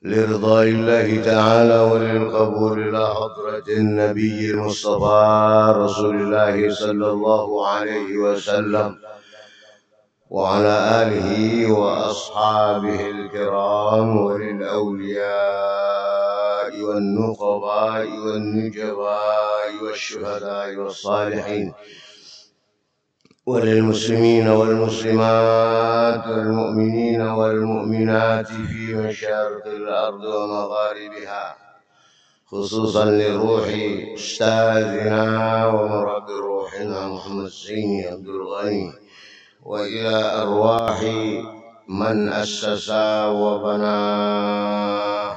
لرضاء الله تعالى وللقبول إلى حضرة النبي المصطفى رسول الله صلى الله عليه وسلم وعلى آله وأصحابه الكرام وللأولياء والنقباء والنجباء والشهداء والصالحين وللمسلمين والمسلمات والمؤمنين والمؤمنات في مشارق الأرض ومغاربها، خصوصا لروح أستاذنا ومربي روحنا محمد زيني عبد الغني، وإلى أرواح من أسس وبنى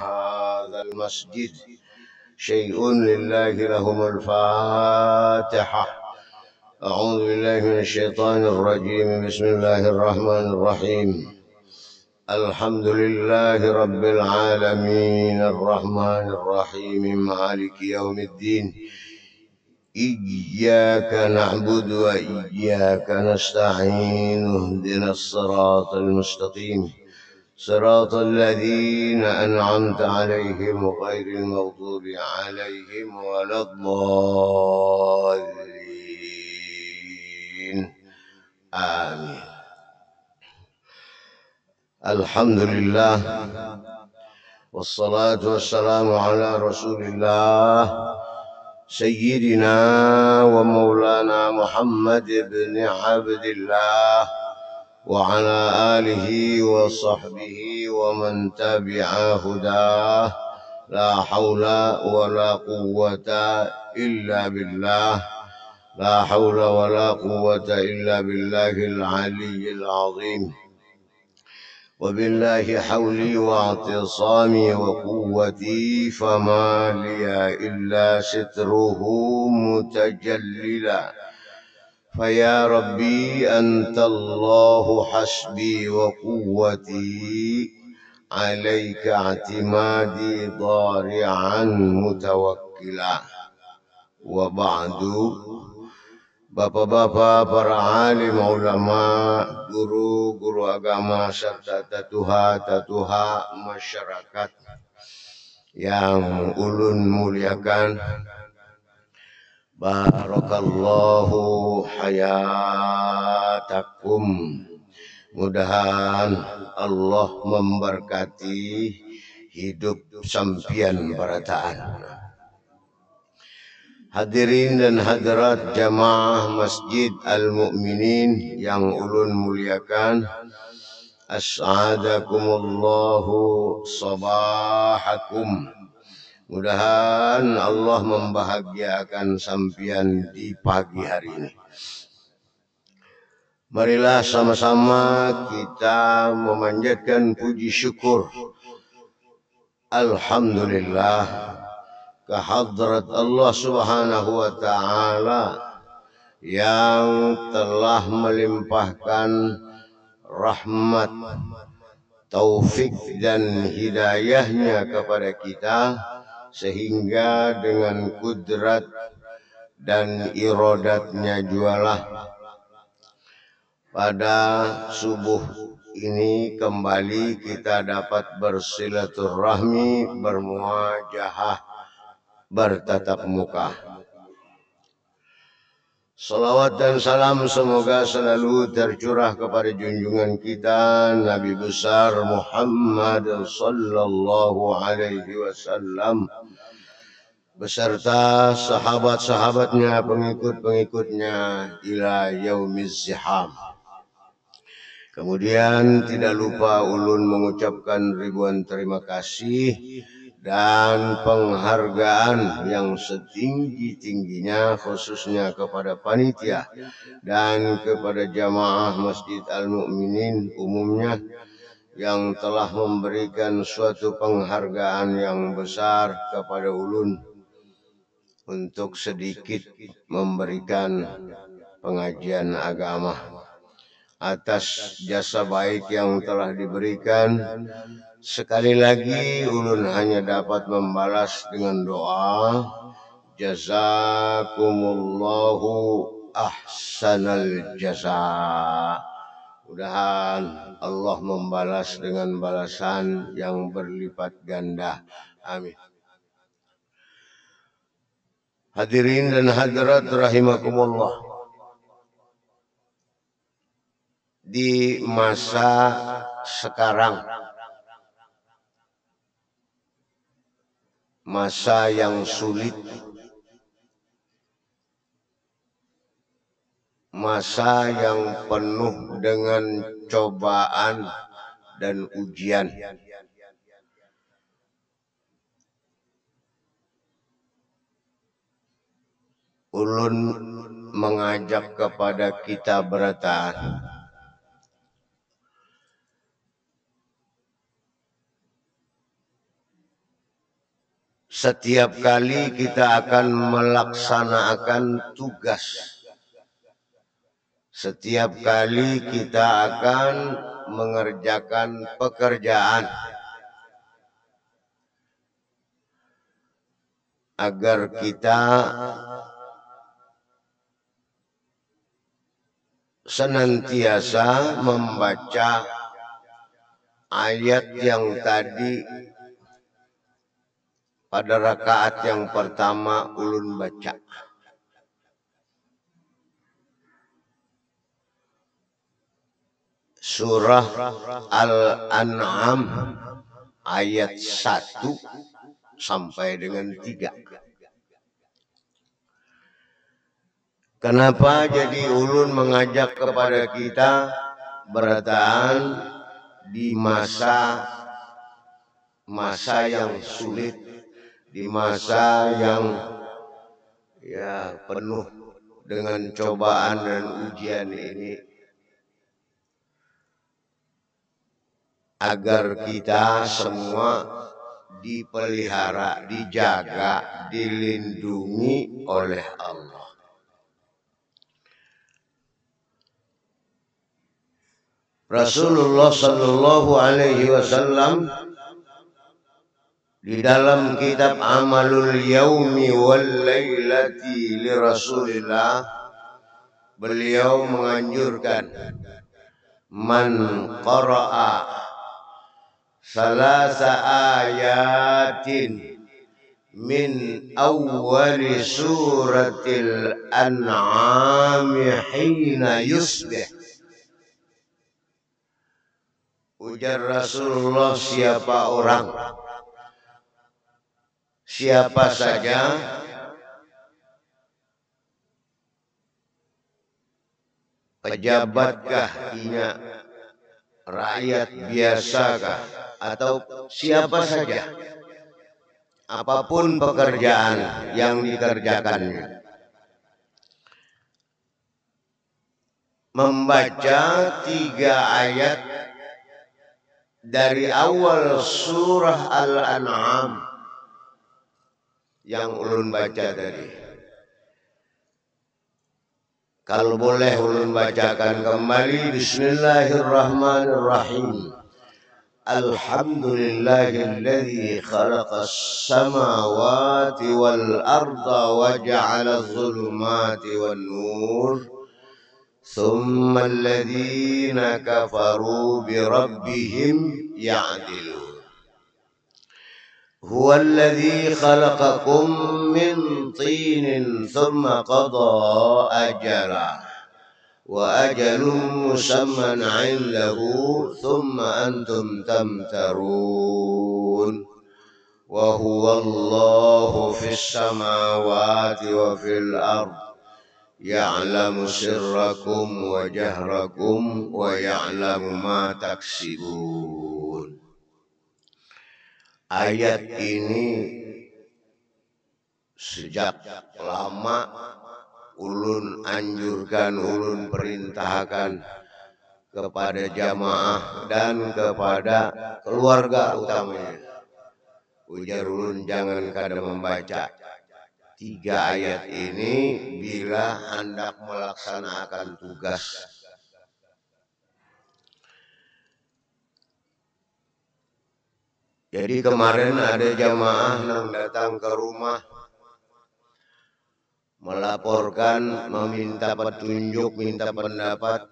هذا المسجد. شيء لله لهم الفاتحة. أعوذ بالله من الشيطان الرجيم. بسم الله الرحمن الرحيم. الحمد لله رب العالمين الرحمن الرحيم مالك يوم الدين. إياك نعبد وإياك نستعين. اهدنا الصراط المستقيم صراط الذين أنعمت عليهم غير المغضوب عليهم ولا الضالين. آمين. الحمد لله والصلاة والسلام على رسول الله سيدنا ومولانا محمد بن عبد الله وعلى آله وصحبه ومن تبع هداه. لا حول ولا قوة إلا بالله. لا حول ولا قوة إلا بالله العلي العظيم. وبالله حولي واعتصامي وقوتي، فما لي إلا ستره متجللا. فيا ربي أنت الله حسبي وقوتي، عليك اعتمادي ضارعا متوكلا. وبعد، bapak-bapak, para alim ulama, guru-guru agama serta tatuha masyarakat yang ulun muliakan, barakallahu hayatakum. Mudahan Allah memberkati hidup sampian barataan. Hadirin dan hadirat jamaah Masjid Al-Mu'minin yang ulun muliakan, as'adakumullahu sabahakum. Mudahan Allah membahagiakan sampian di pagi hari ini. Marilah sama-sama kita memanjatkan puji syukur alhamdulillah kehadrat Allah Subhanahu wa Ta'ala yang telah melimpahkan rahmat, taufik dan hidayahnya kepada kita, sehingga dengan kudrat dan iradatnya jualah pada subuh ini kembali kita dapat bersilaturahmi, bermuajahah, bertatap muka. Salawat dan salam semoga selalu tercurah kepada junjungan kita Nabi besar Muhammad sallallahu alaihi wasallam beserta sahabat-sahabatnya, pengikut-pengikutnya ila yaumiz ziham. Kemudian tidak lupa ulun mengucapkan ribuan terima kasih dan penghargaan yang setinggi-tingginya, khususnya kepada panitia dan kepada jamaah Masjid Al-Mu'minin umumnya, yang telah memberikan suatu penghargaan yang besar kepada ulun untuk sedikit memberikan pengajian agama. Atas jasa baik yang telah diberikan, sekali lagi ulun hanya dapat membalas dengan doa, jazakumullahu ahsanal jaza. Mudah-mudahan Allah membalas dengan balasan yang berlipat ganda. Amin. Hadirin dan hadirat rahimakumullah. Di masa sekarang, masa yang sulit, masa yang penuh dengan cobaan dan ujian, ulun mengajak kepada kita berataan setiap kali kita akan melaksanakan tugas, setiap kali kita akan mengerjakan pekerjaan, agar kita senantiasa membaca ayat yang tadi pada rakaat yang pertama ulun baca. Surah Al-An'am ayat 1 sampai dengan 3. Kenapa jadi ulun mengajak kepada kita berataan di masa yang sulit, di masa yang penuh dengan cobaan dan ujian ini, agar kita semua dipelihara, dijaga, dilindungi oleh Allah. Rasulullah Sallallahu Alaihi Wasallam di dalam kitab Amalul Yaumi wal Lailati li Rasulillah, beliau menganjurkan man qara'a salasa ayatin min awwali suratil An'am hina yusbih. Ujar Rasulullah, siapa orang, siapa saja pejabatkah inya, rakyat biasakah, atau siapa saja, apapun pekerjaan yang dikerjakannya, membaca 3 ayat dari awal surah Al-An'am yang ulun baca tadi. Kalau boleh ulun bacakan kembali. Bismillahirrahmanirrahim. Alhamdulillahilladzi khalaqas samawati wal arda wa ja'ala adh-dhulumati wan nur. ثم الذين كفروا بربهم يعدلون هو الذي خلقكم من طين ثم قضى أجلا وأجل مسمى عنده ثم أنتم تمترون وهو الله في السماوات وفي الأرض ya'lamu sirrakum wa jahrakum wa ya'lamu ma taksibun. Ayat ini sejak lama ulun anjurkan, ulun perintahkan kepada jamaah dan kepada keluarga utamanya. Ujar ulun, jangan kada membaca 3 ayat ini bila hendak melaksanakan tugas. Jadi kemarin ada jamaah yang datang ke rumah melaporkan, meminta petunjuk, minta pendapat,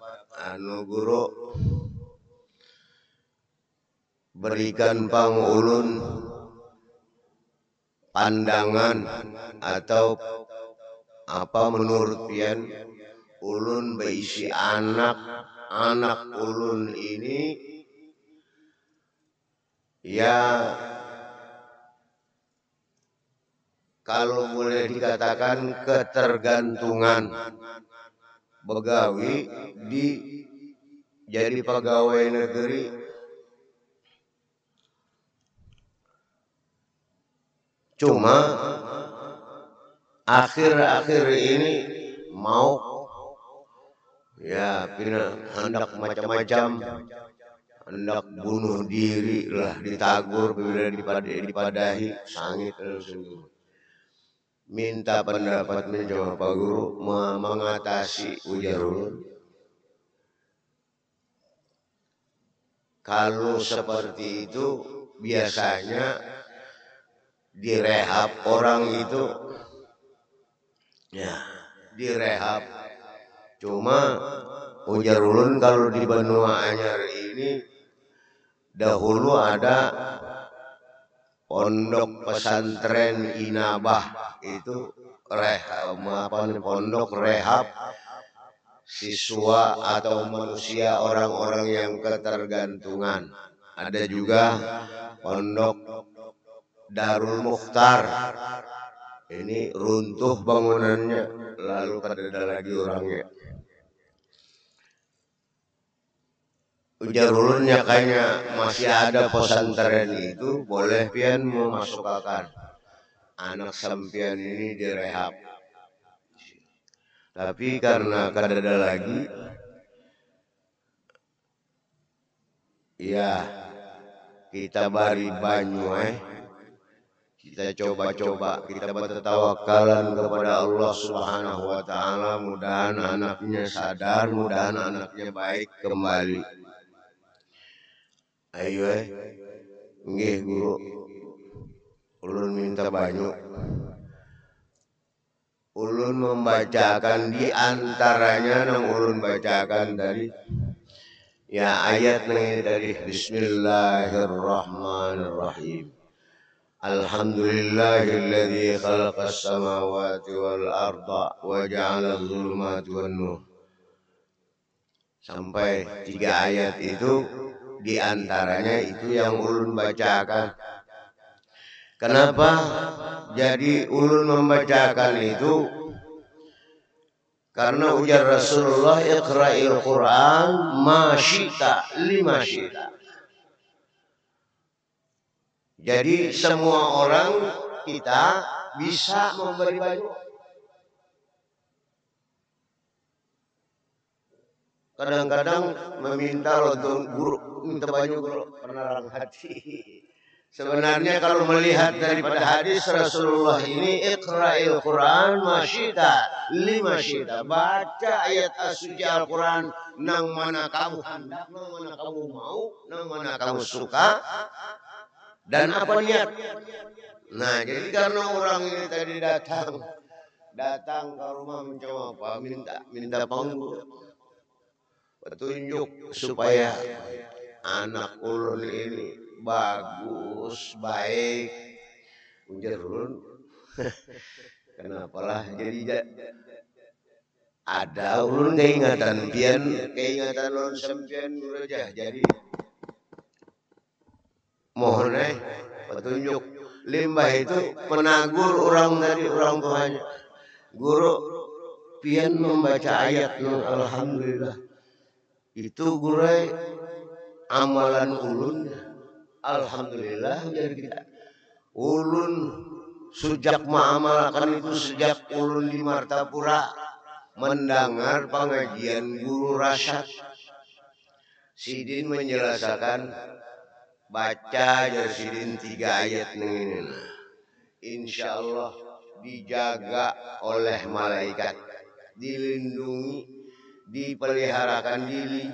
guru berikan pangulun pandangan atau apa menurut pian ulun berisi anak ulun ini ya kalau boleh dikatakan ketergantungan begawi di jadi pegawai negeri. Cuma akhir-akhir ini mau ya hendak macam-macam, hendak bunuh diri lah, ditagur bila dipadahi sangit langsung. Minta pendapat menjawab Pak Guru mengatasi ujar ulun. Kalau seperti itu biasanya direhab orang itu, ya direhab. Cuma ujar ulun kalau di Benua Anyar ini dahulu ada pondok pesantren Inabah itu pondok rehab siswa atau manusia orang-orang yang ketergantungan. Ada juga pondok Darul Mukhtar. Ini runtuh bangunannya, lalu ada lagi orangnya. Ujar ulunnya kayaknya masih ada pesantren itu, boleh pian memasukkan anak sampian ini direhab. Tapi karena kadada lagi, ya kita bari banyu kita coba-coba, kita bertawakalan kepada Allah Subhanahu wa Ta'ala. Mudahan anaknya sadar, mudahan anaknya baik kembali. Ayo nggih guru, ulun minta banyu. Ulun membacakan di antaranya yang ulun bacakan tadi ya ayat dari Bismillahirrahmanirrahim. Alhamdulillahilladzi khalaqas samawati wal arda wa ja'ala adh-dhulumati wan nur. Sampai 3 ayat itu di antaranya itu yang ulun bacakan. Kenapa jadi ulun membacakan itu? Karena ujar Rasulullah, iqra'il Qur'an ma syi'ta lima syi'ta. Jadi semua orang kita bisa memberi banyu. Kadang-kadang meminta untuk guru, minta banyu guru, penerang hati. Sebenarnya kalau melihat daripada hadis Rasulullah ini, iqra'il Qur'an ma syi'ta lima syi'ta. Baca ayat suci Al-Quran nang mana kamu hendak, nang mana kamu mau, nang mana kamu suka, dan apa niat. Nah, jadi karena orang ini tadi datang ke rumah mencoba minta panggung petunjuk supaya anak ulun ini bagus, baik. Ujar ulun, kenapalah jadi ada ulun keingetan ulun sempian dulu aja. Jadi mohon petunjuk. Limbah itu penagur orang dari orang tuanya. Guru pian membaca ayat alhamdulillah. Itu guru amalan ulun. Alhamdulillah jadi kita. Ulun sejak mengamalkan itu sejak ulun di Martapura mendengar pengajian guru Rasyad. Sidin menjelaskan baca dari Sidin 3 ayat ini. Insya Allah dijaga oleh malaikat, dilindungi, dipeliharakan,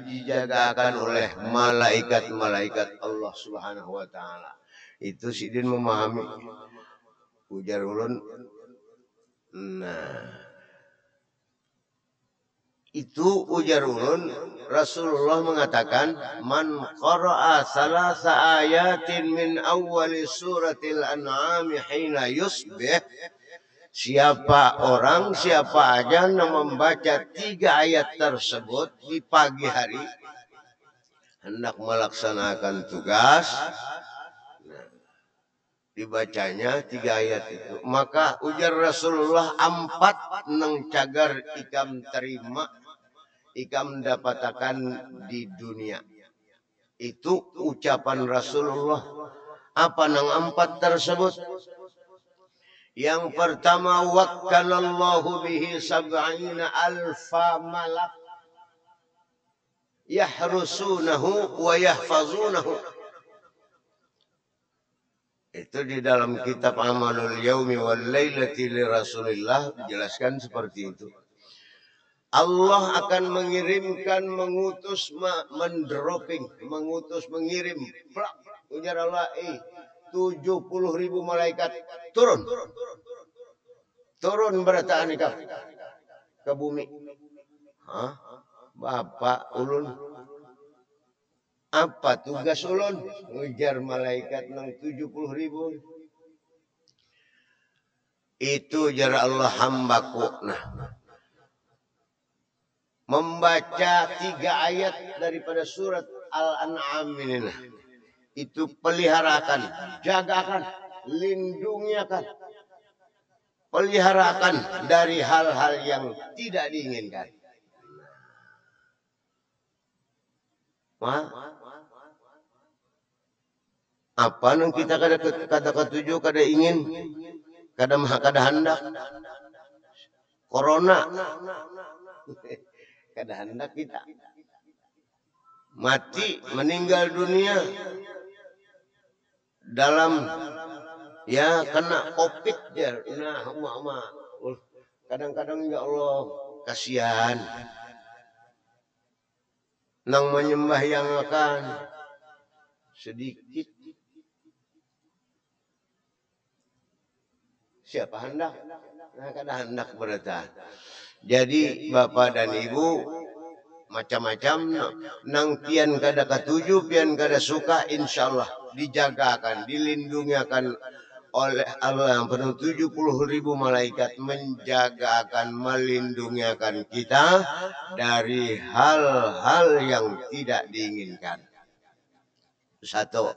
dijagakan oleh malaikat-malaikat Allah Subhanahu wa Ta'ala. Itu Sidin memahami. Ujar ulun Nah, itu ujar ulun Rasulullah mengatakan man qara'a salasa ayatin min awwali suratil an'am hina yusbih, siapa aja yang membaca 3 ayat tersebut di pagi hari hendak melaksanakan tugas, dibacanya 3 ayat itu, maka ujar Rasulullah 4 nang cagar ikam terima, ikam dapatakan di dunia. Itu ucapan Rasulullah. Apa nang 4 tersebut? Yang pertama, wakkalallahu bihi sab'ina alfa malak yahrusunahu wa yahfazunahu. Itu di dalam kitab Amalul Yaumi wal Lailati li Rasulillah dijelaskan seperti itu. Allah akan mengirimkan, mengutus, mendropping, mengutus, mengirim. Ujar Allah, 70.000 malaikat turun. Turun berataan ke bumi. Hah? Bapak ulun, apa tugas ulun? Ujar malaikat nang 70.000. Itu ujar Allah hambaku. Nah, membaca 3 ayat daripada surat Al-An'am ini. Nah, itu peliharakan, jagakan, lindungiakan, peliharakan dari hal-hal yang tidak diinginkan. Apa nang kita kada ketujuh, kada ingin, kada hendak? Corona kada hendak kita. Mati, meninggal dunia dalam kena COVID ya. Nah, kadang-kadang ya Allah kasihan nang menyembah yang akan sedikit. Siapa hendak? Nah, kada hendak berita. Jadi Bapak dan Ibu, macam-macam nang pian kada ketujuh, pian kada suka, insyaallah dijagakan, dilindungiakan oleh Allah yang penuh 70.000 malaikat, menjagakan, melindungiakan kita dari hal-hal yang tidak diinginkan. Satu,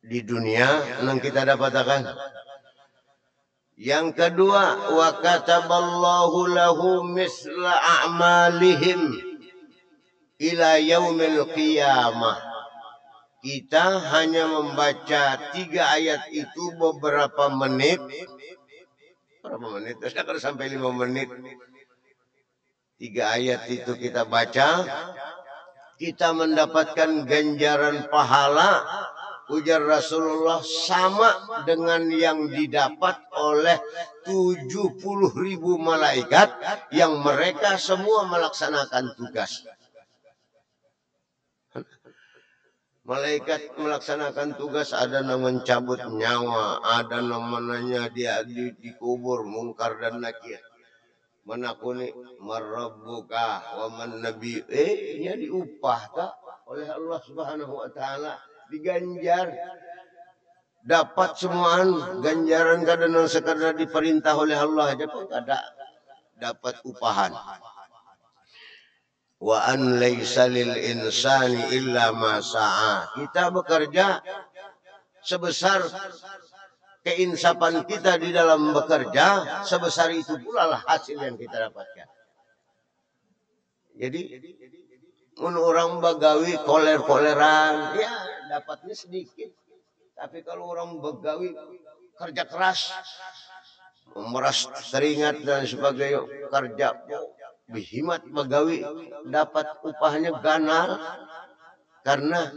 di dunia nang kita dapatkan. Yang kedua, wa kataballahu lahu misla a'malihim ila yaumil qiyamah. Kita hanya membaca 3 ayat itu beberapa menit. Berapa menit? Tidak sampai 5 menit. 3 ayat itu kita baca, kita mendapatkan ganjaran pahala, ujar Rasulullah, sama dengan yang didapat oleh 70.000 malaikat yang mereka semua melaksanakan tugas. Malaikat melaksanakan tugas, ada yang mencabut nyawa, ada namanya dia dikubur, mungkar dan nakir. Menakuni marabbuka wa man nabi, nya diupah tak oleh Allah Subhanahu wa taala, diganjar, dapat semuaan ganjaran, kadang sekadar diperintah oleh Allah aja pun kada dapat upahan. Wa an laisa lil insani illa ma sa'a. Kita bekerja sebesar keinsapan kita di dalam bekerja, sebesar itu pula lah hasil yang kita dapatkan. Jadi orang bagawi koler-koleran, ya dapatnya sedikit. Tapi kalau orang begawi kerja keras, memeras teringat dan sebagainya, kerja berhimat begawi, dapat upahnya ganal, karena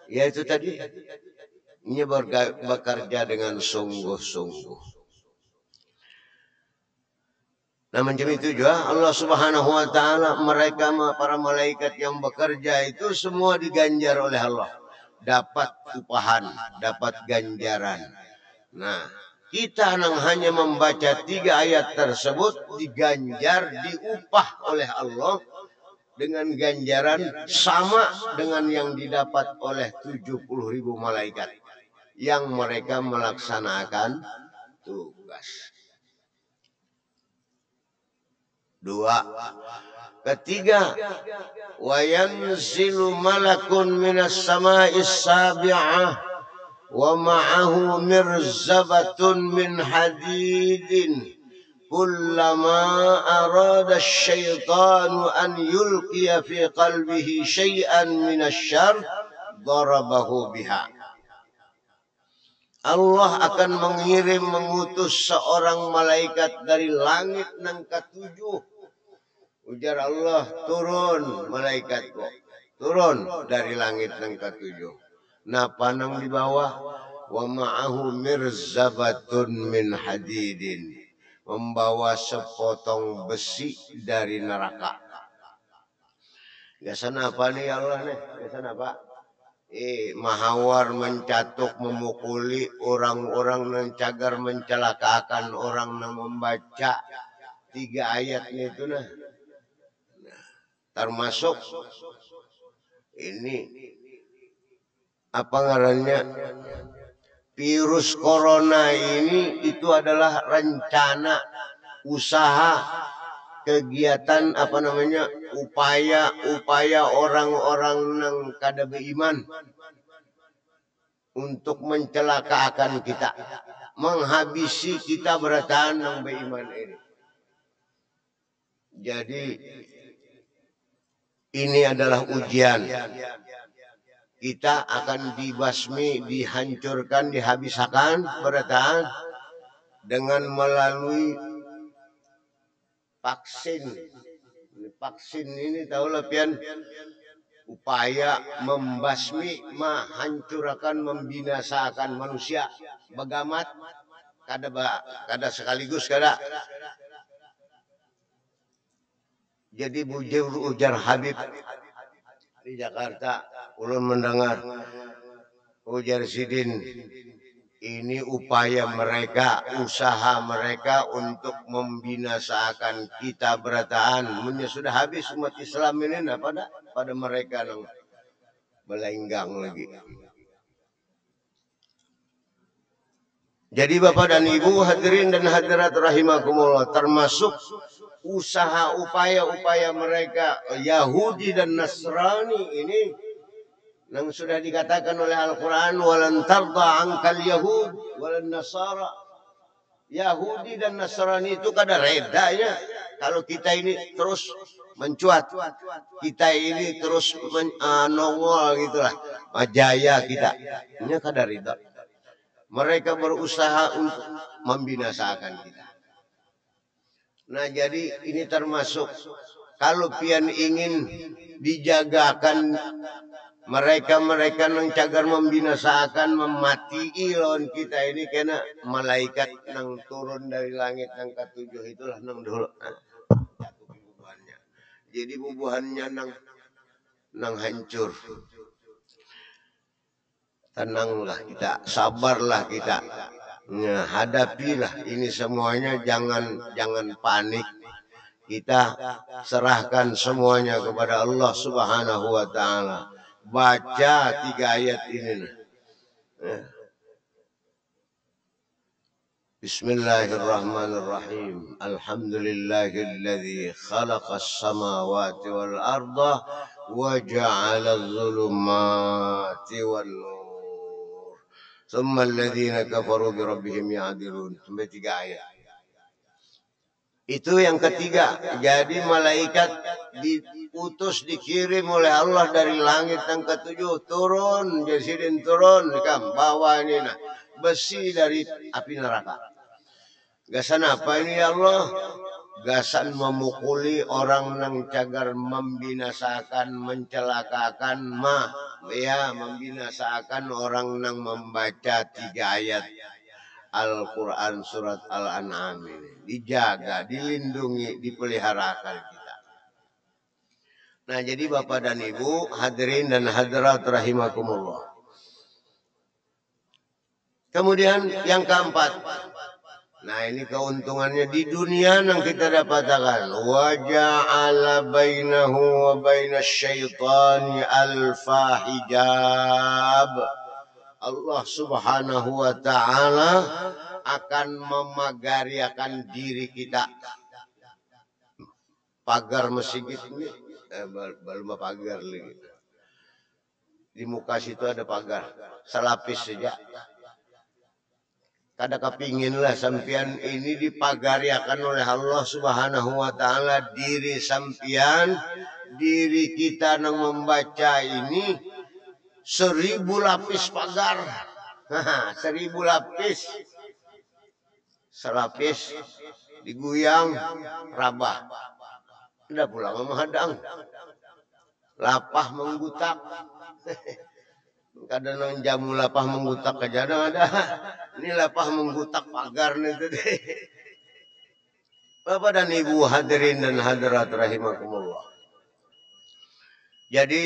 ya itu tadi, ini bekerja dengan sungguh-sungguh. Nah, macam itu juga Allah Subhanahu wa taala, mereka para malaikat yang bekerja itu semua diganjar oleh Allah, dapat upahan, dapat ganjaran. Nah, Kita yang hanya membaca 3 ayat tersebut diganjar, diupah oleh Allah dengan ganjaran sama dengan yang didapat oleh 70.000 malaikat yang mereka melaksanakan tugas. 2. Ketiga, wa yanzilu malakun minas sama'is sabi'ah wa ma'ahu mirzabatun min hadidin kullama arada asyaitanu an yulqiya fi qalbihi syai'an minasyarr darabahu biha. Allah akan mengutus seorang malaikat dari langit yang ketujuh. Ujar Allah, turun malaikat kok. Turun dari langit yang ketujuh. Nah, panang di bawah. Wa ma'ahu mirzabatun min hadidin. Membawa sepotong besi dari neraka. Gasan apa nih Allah nih? Gasan apa? Mahawar mencatuk, memukuli orang-orang yang cagar mencelakakan orang yang membaca 3 ayatnya itu nah. Termasuk ini apa ngarannya, virus corona ini itu adalah rencana usaha kegiatan apa namanya upaya orang-orang yang kada beriman untuk mencelakakan kita, menghabisi kita bertahan yang beriman ini. Jadi ini adalah ujian. Kita akan dibasmi, dihancurkan, dihabiskan bertahan dengan melalui vaksin. Vaksin ini tahulah pian upaya membasmi, menghancurkan, membinasakan manusia. Bagamat kada sekaligus kada. Jadi ujar Habib di Jakarta, ulun mendengar ujar Sidin, ini upaya mereka, usaha mereka untuk membinasakan kita bertahan. Sudah habis umat Islam ini, nah pada mereka yang melenggang lagi. Jadi Bapak dan Ibu hadirin dan hadirat rahimakumullah, termasuk usaha upaya mereka Yahudi dan Nasrani ini yang sudah dikatakan oleh Al-Quran, walan tarda angkal Yahud walan Nasara. Yahudi dan Nasrani itu kada redanya kalau kita ini terus mencuat, kita ini terus nongol gitulah, majaya kita. Ini kada reda. Mereka berusaha untuk membinasakan kita. Nah, jadi ini termasuk kalau pian ingin dijagakan mereka yang cagar membinasakan, memati lawan kita ini, kena malaikat yang turun dari langit yang ketujuh itulah nang dulu. Jadi bubuhannya nang hancur. Tenanglah kita, sabarlah kita. Nah, hadapilah ini semuanya, jangan panik. Kita serahkan semuanya kepada Allah Subhanahu wa taala. Baca 3 ayat ini. Bismillahirrahmanirrahim. Alhamdulillahilladzi khalaqas samawati wal arda wa ja'alaz zulumati wan nur. Tsumma alladzina kafaru bi rabbihim ya'dilun. Sampai 3 ayat. Itu yang ketiga. Jadi malaikat diutus, dikirim oleh Allah dari langit yang ketujuh, turun, jadi turun, bawa ini nah, besi dari api neraka. Gasan apa ini ya Allah? Gasan memukuli orang yang cagar membinasakan, mencelakakan, membinasakan orang yang membaca 3 ayat Al-Quran surat Al-An'am ini. Dijaga, dilindungi, dipeliharakan kita. Nah, jadi Bapak dan Ibu hadirin dan hadirat rahimakumullah. Kemudian yang keempat, Nah ini keuntungannya di dunia yang kita dapatkan. Wa ja'ala bainahu wa bainasyaitani al-fahijab. Allah Subhanahu wa taala akan memagari akan diri kita. Pagar masjid ini belum pagar lagi. Di muka situ ada pagar, selapis saja. Kada kepinginlah sampian ini dipagari akan oleh Allah Subhanahu wa taala diri sampian, diri kita yang membaca ini 1000 lapis pagar. 1000 lapis. Selapis diguyang rabah. Udah pulang menghadang. Lapah menggutak. Kadang jamu lapah menggutak aja ada. Ini lapah menggutak pagar nih tadi. Bapak dan Ibu hadirin dan hadirat rahimakumullah. Jadi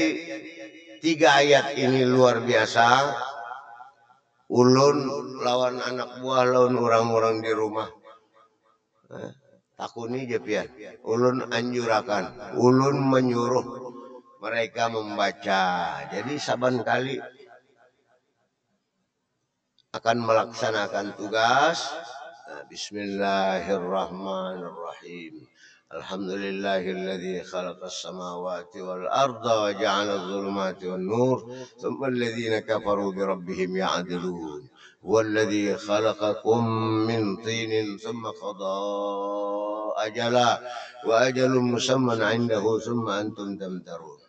3 ayat ini luar biasa. Ulun lawan anak buah lawan orang-orang di rumah. Takuni je pian. Ulun anjurakan, ulun menyuruh mereka membaca. Jadi saban kali akan melaksanakan tugas. Bismillahirrahmanirrahim. Alhamdulillahilladzi khalaqas samawati wal arda wa ja'ala adh-dhulumati wan nur, thumma alladhina kafaru bi rabbihim ya'dilun. Huwallazi khalaqakum min tinin thumma qada ajala wa ajalun musamman 'indahu thumma antum tamtarun.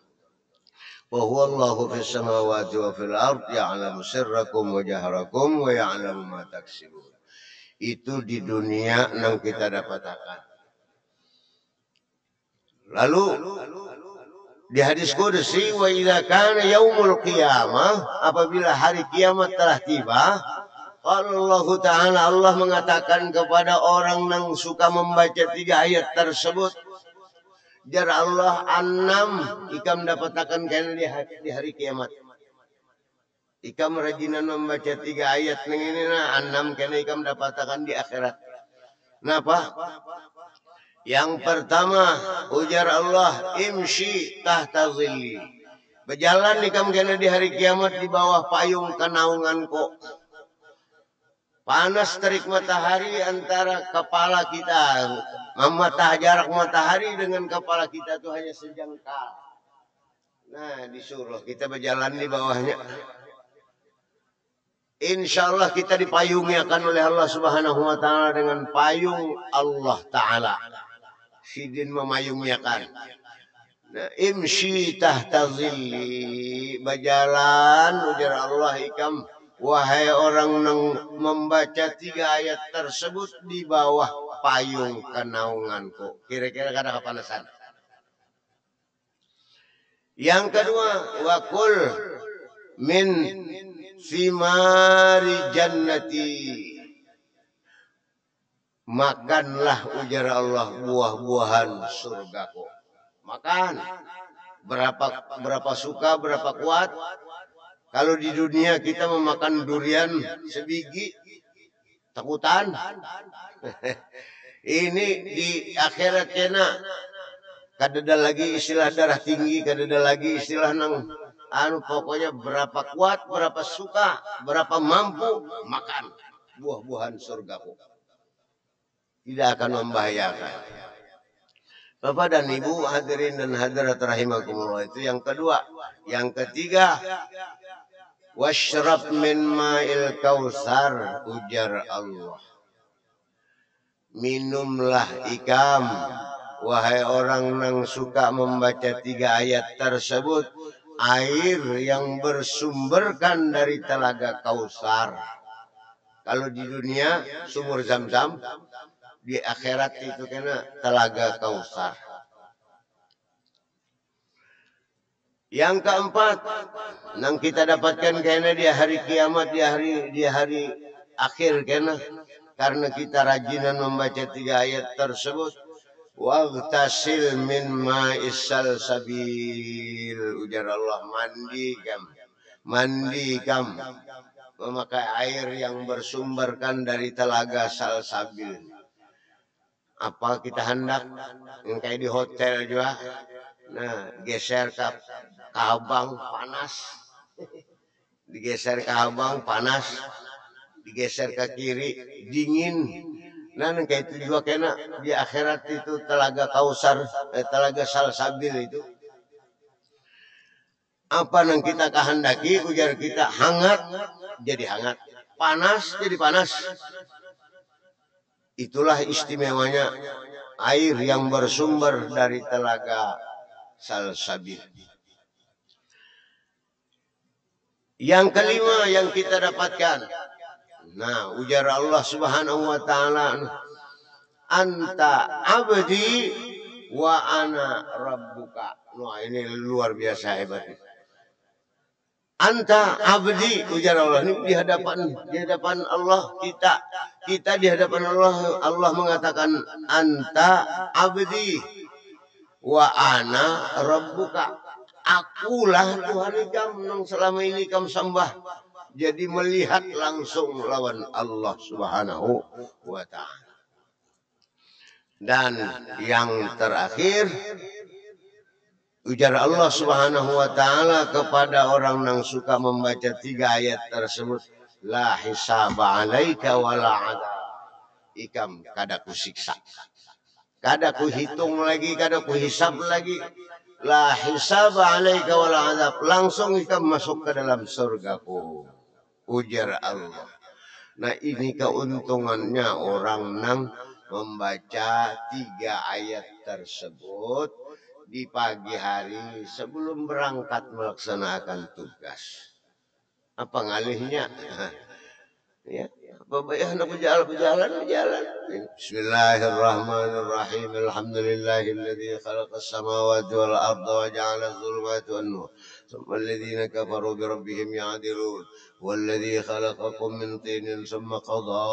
وهو الله في السماوات وفي الأرض يعلم سركم وجهركم ويعلم ما تكسبون. Itu di dunia yang kita dapatkan. Lalu di hadis qudsi wa idza kana yaumul qiyamah, apabila hari kiamat telah tiba, Allah Ta'ala Allah mengatakan kepada orang yang suka membaca 3 ayat tersebut, jar Allah annam ikam dapatakan kena di hari kiamat. Ikam rajinan membaca 3 ayat neng ini nah annam kena ikam dapatakan di akhirat. Kenapa? Yang pertama ujar Allah imshi tahta zilli. Berjalan ikam kena di hari kiamat di bawah payung kenaunganku. Panas terik matahari antara kepala kita. Jarak matahari dengan kepala kita itu hanya sejengkal. Nah disuruh kita berjalan di bawahnya. Insya Allah kita dipayungi akan oleh Allah Subhanahu wa taala dengan payung Allah Ta'ala. Sidin memayungi akan. Nah, imshi tahta zilli. Berjalan ujar Allah ikam. Wahai orang yang membaca 3 ayat tersebut di bawah payung kenaunganku. Kira-kira kada kepanasan. Yang kedua, wakul min thimari jannati. Makanlah ujar Allah buah-buahan surgaku. Makan. Berapa suka, berapa kuat. Kalau di dunia kita memakan durian sebiji, takutan. Ini di akhirat kena kadada lagi istilah darah tinggi, kadada lagi istilah nang pokoknya berapa kuat, berapa suka, berapa mampu makan buah-buahan surgaku. Tidak akan membahayakan. Bapak dan Ibu hadirin dan hadirat rahimakumullah, itu yang kedua. Yang ketiga, washrab min ma'il kausar ujar Allah. Minumlah ikam, wahai orang yang suka membaca 3 ayat tersebut, air yang bersumberkan dari telaga Kausar. Kalau di dunia sumur Zam-Zam, di akhirat itu kena telaga Kausar. Yang keempat, yang kita dapatkan kena di hari kiamat, di hari akhir kena, karena kita rajinan membaca 3 ayat tersebut. Waghtasil min ma'is salsabil ujar Allah, mandi kam memakai air yang bersumberkan dari telaga Salsabil. Apa kita hendak yang kayak di hotel juga, nah geser ke Habang panas, digeser ke Habang panas, digeser ke kiri dingin. Nah kayak itu juga kena di akhirat itu telaga Kausar, telaga Salsabil itu. Apa yang kita kehendaki, ujar kita hangat jadi hangat, panas jadi panas. Itulah istimewanya air yang bersumber dari telaga Salsabil. Yang kelima yang kita dapatkan, nah ujar Allah Subhanahu wa taala, anta abdi wa ana rabbuka. Wah ini luar biasa hebat. Anta abdi, ujar Allah ini di hadapan Allah kita di hadapan Allah mengatakan anta abdi wa ana rabbuka. Akulah Tuhan kamu yang selama ini kamu sembah. Jadi melihat langsung lawan Allah Subhanahu wa taala. Dan yang terakhir, ujar Allah Subhanahu wa taala kepada orang yang suka membaca 3 ayat tersebut, la hisaba 'alaika wala 'adzab. Ikam kada kusiksa. Kada kuhitung lagi, kada kuhisab lagi. La hisaba 'alaika wala 'adzab. Langsung ikam masuk ke dalam surgaku. Ujar Allah. Nah, ini keuntungannya orang yang membaca 3 ayat tersebut di pagi hari sebelum berangkat melaksanakan tugas. Apa ngalihnya? Ya, apa bayar berjalan. Bismillahirrahmanirrahim. Alhamdulillahilladzi khalaqas samawati wal arda wa ja'ala adh-dhulumati wan nur. Tsumma alladhina kafaru bi rabbihim ya'dilun. Walladzi khalaqakum min tinin tsumma qada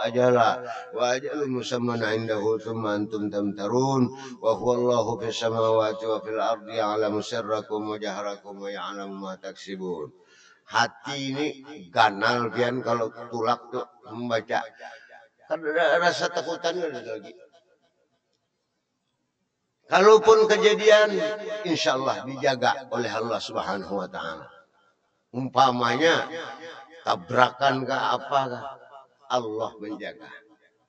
ajala wa ajalun musamman 'indahu tsumma antum tamtarun. Wa huwa Allahu fis samawati wa fil ardi ya'lamu sirrakum wa jahrakum wa ya'lamu ma taksibun. Hati ini ganal pian kalau tulak tuh membaca. Kan ada rasa takutan ada lagi. Kalaupun kejadian, insya Allah dijaga oleh Allah Subhanahu wa taala. Umpamanya tabrakan ke apa, Allah menjaga.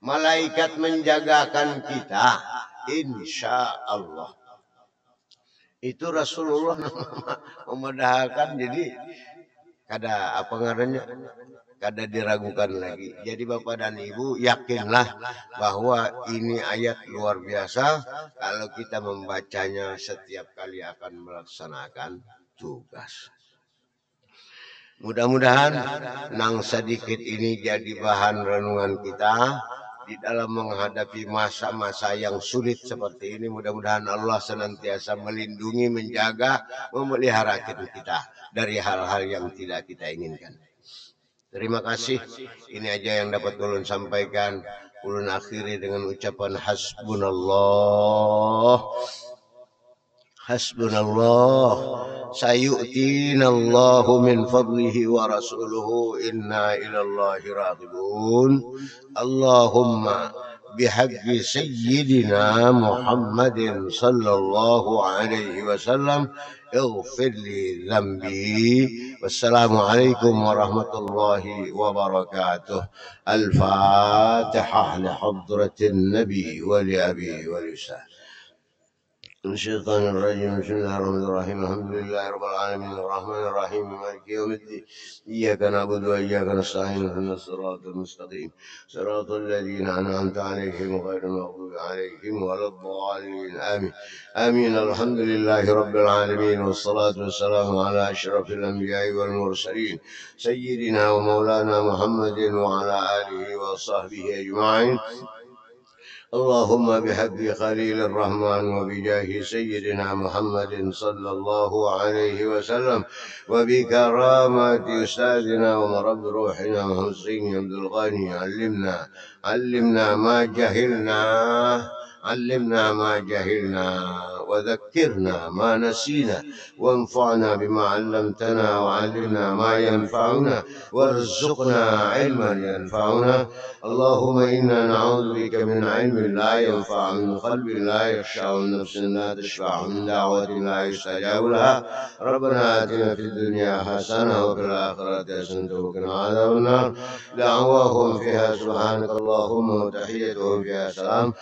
Malaikat menjagakan kita, insya Allah. Itu Rasulullah memudahkan, jadi kada apa ngarannya, kada diragukan lagi. Jadi Bapak dan Ibu yakinlah bahwa ini ayat luar biasa kalau kita membacanya setiap kali akan melaksanakan tugas. Mudah-mudahan nang sedikit ini jadi bahan renungan kita di dalam menghadapi masa-masa yang sulit seperti ini. Mudah-mudahan Allah senantiasa melindungi, menjaga, memelihara kita dari hal-hal yang tidak kita inginkan. Terima kasih. Ini aja yang dapat ulun sampaikan. Ulun akhiri dengan ucapan hasbunallah. Hasbunallah. Sayu'tinallahu min fadlihi wa rasuluhu inna ilallahi raghibun. Allahumma bihaqqi sayyidina Muhammadin sallallahu alaihi wasallam اغفر لي ذنبي. والسلام عليكم ورحمة الله وبركاته. الفاتحة لحضرة النبي ولأبي ولسان. الشيطان الرجيم. بسم الله الرحمن الرحيم. الحمد لله رب العالمين الرحمن الرحيم مالك يوم الدين. إياك نعبد وإياك نستعين اهدنا الصراط المستقيم صراط الذين أنعمت عليهم غير المغضوب عليهم ولا الضالين آمين. آمين. الحمد لله رب العالمين والصلاة والسلام على أشرف الأنبياء والمرسلين سيدنا ومولانا محمد وعلى آله وصحبه أجمعين. اللهم بحق خليل الرحمن وبجاه سيدنا محمد صلى الله عليه وسلم وبكرامة أستاذنا ومرب روحنا حسين عبد الغني علمنا ما جهلنا وذكرنا ما نسينا وانفعنا بما علمتنا وعلمنا ما ينفعنا وارزقنا علما ينفعنا. اللهم إنا نعوذ بك من علم لا ينفع، من قلب لا يخشع، من نفس لا تشبع، من دعوة لا يستجاب لها. ربنا آتنا في الدنيا حسنة وفي الآخرة حسنة وقنا عذاب النار. دعواهم فيها سبحانك اللهم وتحيتهم فيها سلام.